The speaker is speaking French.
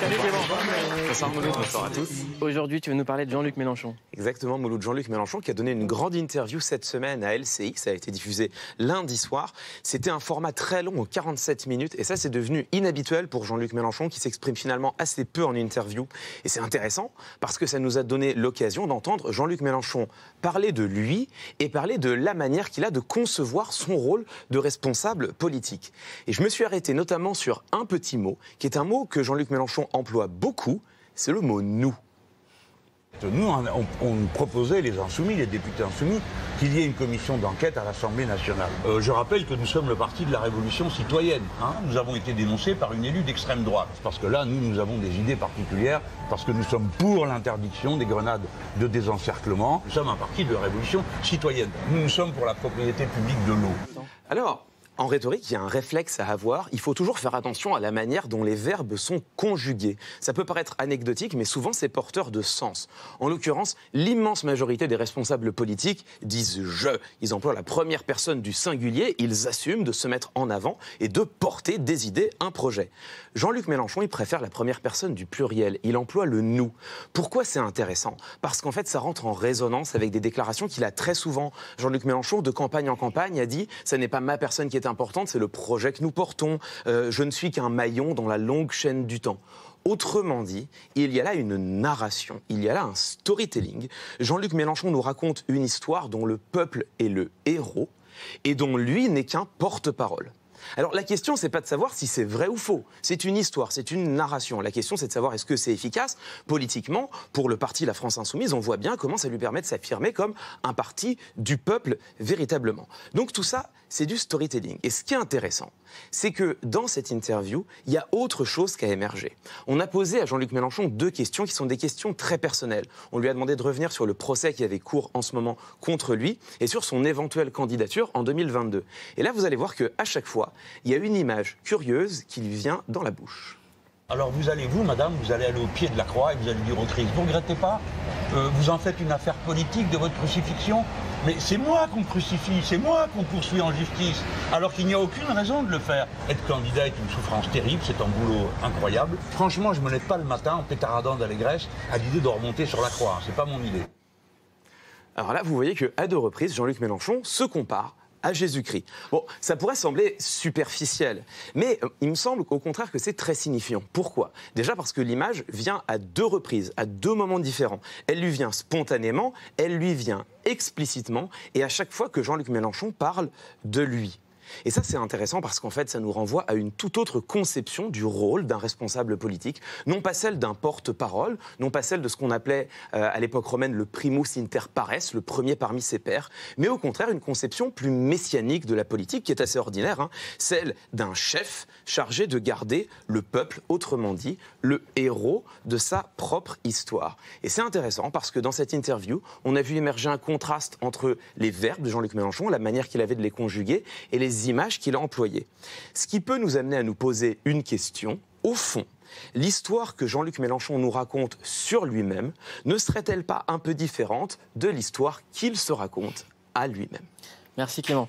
Salut Clément. Bonsoir Mouloud, bonsoir à tous. Aujourd'hui, tu veux nous parler de Jean-Luc Mélenchon. Exactement, Mouloud, Jean-Luc Mélenchon qui a donné une grande interview cette semaine à LCI. Ça a été diffusé lundi soir. C'était un format très long, en 47 minutes. Et ça, c'est devenu inhabituel pour Jean-Luc Mélenchon qui s'exprime finalement assez peu en interview. Et c'est intéressant parce que ça nous a donné l'occasion d'entendre Jean-Luc Mélenchon parler de lui et parler de la manière qu'il a de concevoir son rôle de responsable politique. Et je me suis arrêté notamment sur un petit mot, qui est un mot que Jean-Luc Mélenchon emploie beaucoup, c'est le mot « nous ». Nous, on proposait, les Insoumis, les députés Insoumis, qu'il y ait une commission d'enquête à l'Assemblée nationale. Je rappelle que nous sommes le parti de la Révolution citoyenne. Nous avons été dénoncés par une élue d'extrême droite. Parce que là, nous avons des idées particulières, parce que nous sommes pour l'interdiction des grenades de désencerclement. Nous sommes un parti de la Révolution citoyenne. Nous sommes pour la propriété publique de l'eau. Alors, en rhétorique, il y a un réflexe à avoir. Il faut toujours faire attention à la manière dont les verbes sont conjugués. Ça peut paraître anecdotique, mais souvent c'est porteur de sens. En l'occurrence, l'immense majorité des responsables politiques disent « je ». Ils emploient la première personne du singulier, ils assument de se mettre en avant et de porter des idées, un projet. Jean-Luc Mélenchon, il préfère la première personne du pluriel. Il emploie le « nous ». Pourquoi c'est intéressant? Parce qu'en fait, ça rentre en résonance avec des déclarations qu'il a très souvent. Jean-Luc Mélenchon, de campagne en campagne, a dit « ce n'est pas ma personne qui est importante, c'est le projet que nous portons. Je ne suis qu'un maillon dans la longue chaîne du temps. » Autrement dit, il y a là une narration, il y a là un storytelling. Jean-Luc Mélenchon nous raconte une histoire dont le peuple est le héros et dont lui n'est qu'un porte-parole. Alors la question, c'est pas de savoir si c'est vrai ou faux. C'est une histoire, c'est une narration. La question, c'est de savoir est-ce que c'est efficace politiquement. Pour le parti La France Insoumise, on voit bien comment ça lui permet de s'affirmer comme un parti du peuple véritablement. Donc tout ça, c'est du storytelling. Et ce qui est intéressant, c'est que dans cette interview, il y a autre chose qui a émergé. On a posé à Jean-Luc Mélenchon deux questions qui sont des questions très personnelles. On lui a demandé de revenir sur le procès qui avait cours en ce moment contre lui et sur son éventuelle candidature en 2022. Et là, vous allez voir qu'à chaque fois, il y a une image curieuse qui lui vient dans la bouche. Alors vous, madame, vous allez aller au pied de la croix et vous allez dire au Christ, vous ne regrettez pas vous en faites une affaire politique de votre crucifixion? Mais c'est moi qu'on crucifie, c'est moi qu'on poursuit en justice, alors qu'il n'y a aucune raison de le faire. Être candidat est une souffrance terrible, c'est un boulot incroyable. Franchement, je ne me lève pas le matin en pétaradant d'allégresse à l'idée de remonter sur la croix, c'est pas mon idée. Alors là, vous voyez qu'à deux reprises, Jean-Luc Mélenchon se compare à Jésus-Christ. Bon, ça pourrait sembler superficiel, mais il me semble au contraire que c'est très signifiant. Pourquoi? Déjà parce que l'image vient à deux reprises, à deux moments différents. Elle lui vient spontanément, elle lui vient explicitement, et à chaque fois que Jean-Luc Mélenchon parle de lui. Et ça, c'est intéressant parce qu'en fait, ça nous renvoie à une toute autre conception du rôle d'un responsable politique. Non pas celle d'un porte-parole, non pas celle de ce qu'on appelait à l'époque romaine le primus inter pares, le premier parmi ses pairs, mais au contraire une conception plus messianique de la politique qui est assez ordinaire, celle d'un chef chargé de garder le peuple, autrement dit, le héros de sa propre histoire. Et c'est intéressant parce que dans cette interview, on a vu émerger un contraste entre les verbes de Jean-Luc Mélenchon, la manière qu'il avait de les conjuguer, et les images qu'il a employées. Ce qui peut nous amener à nous poser une question, au fond, l'histoire que Jean-Luc Mélenchon nous raconte sur lui-même ne serait-elle pas un peu différente de l'histoire qu'il se raconte à lui-même? Merci Clément.